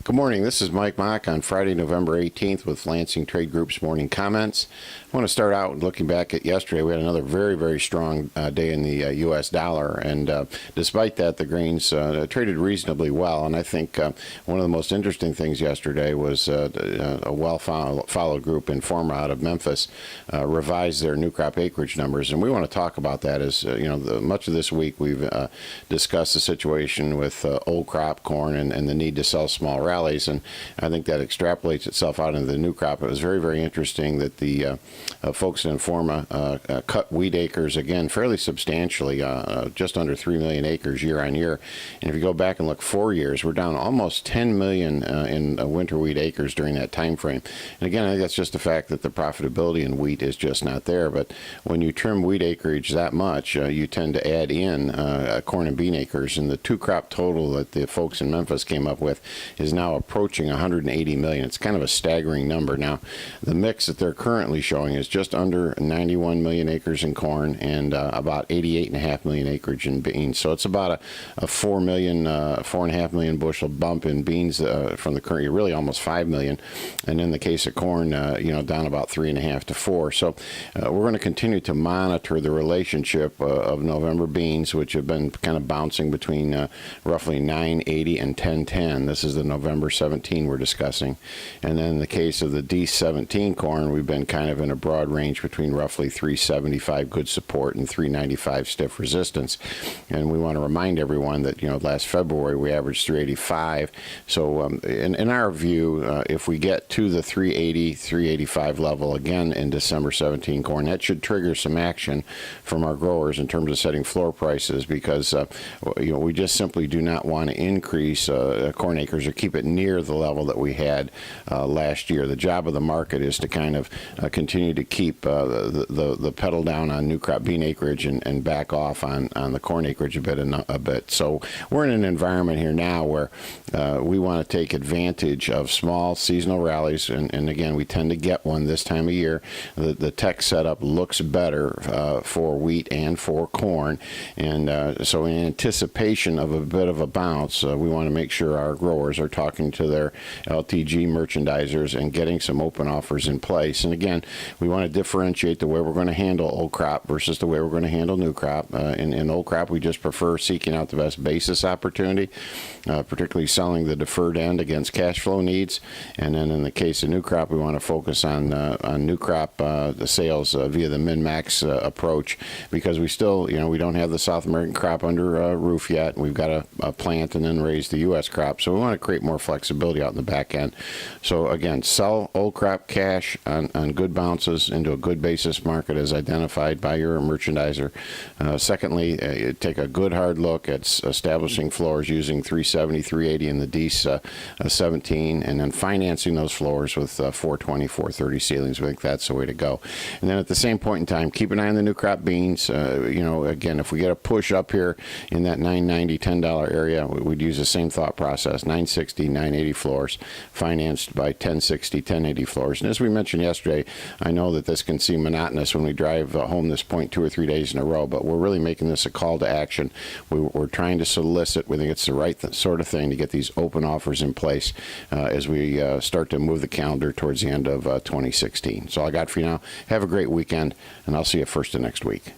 Good morning. This is Mike Mock on Friday, November 18th with Lansing Trade Group's morning comments. I want to start out looking back at yesterday. We had another very, very strong day in the U.S. dollar, and despite that, the grains traded reasonably well. And I think one of the most interesting things yesterday was a well-followed group, Informa, out of Memphis, revised their new crop acreage numbers. And we want to talk about that. As much of this week we've discussed the situation with old crop corn and the need to sell small rallies, and I think that extrapolates itself out into the new crop. It was very, very interesting that the folks in Informa cut wheat acres again fairly substantially, just under 3 million acres year on year. And if you go back and look 4 years, we're down almost 10 million in winter wheat acres during that time frame. And again, I think that's just the fact that the profitability in wheat is just not there. But when you trim wheat acreage that much, you tend to add in corn and bean acres, and the two crop total that the folks in Memphis came up with is now approaching 180 million. It's kind of a staggering number. Now, the mix that they're currently showing is just under 91 million acres in corn and about 88.5 million acreage in beans. So it's about a 4.5 million bushel bump in beans from the current year, really almost 5 million. And in the case of corn, down about 3.5 to 4. So we're going to continue to monitor the relationship of November beans, which have been kind of bouncing between roughly 980 and 1010. This is the November 17 we're discussing. And then in the case of the D17 corn, we've been kind of in a broad range between roughly 375 good support and 395 stiff resistance. And we want to remind everyone that, last February we averaged 385. So in our view, if we get to the 380, 385 level again in December 17 corn, that should trigger some action from our growers in terms of setting floor prices, because we just simply do not want to increase corn acres or keep it near the level that we had last year. The job of the market is to kind of continue to keep the pedal down on new crop bean acreage and back off on the corn acreage a bit. So we're in an environment here now where we want to take advantage of small seasonal rallies, and again, we tend to get one this time of year. The tech setup looks better for wheat and for corn, and so in anticipation of a bit of a bounce, we want to make sure our growers are talking to their LTG merchandisers and getting some open offers in place. And again, we want to differentiate the way we're going to handle old crop versus the way we're going to handle new crop. In old crop, we just prefer seeking out the best basis opportunity, particularly selling the deferred end against cash flow needs. And then in the case of new crop, we want to focus on new crop the sales via the min-max approach, because we still, we don't have the South American crop under roof yet. We've got to plant and then raise the U.S. crop. So we want to create more flexibility out in the back end. So again, sell old crop cash on good bounces into a good basis market as identified by your merchandiser. Secondly, take a good hard look at establishing floors using 370, 380 in the D17, and then financing those floors with 420, 430 ceilings. We think that's the way to go. And then at the same point in time, keep an eye on the new crop beans. Again, if we get a push up here in that $9.90, $10 area, we'd use the same thought process: 960, 980 floors, financed by 1060, 1080 floors. And as we mentioned yesterday, I know that this can seem monotonous when we drive home this point 2 or 3 days in a row, but we're really making this a call to action. We're trying to solicit. We think it's the right sort of thing to get these open offers in place as we start to move the calendar towards the end of 2016. So all I got for you now. Have a great weekend, and I'll see you first of next week.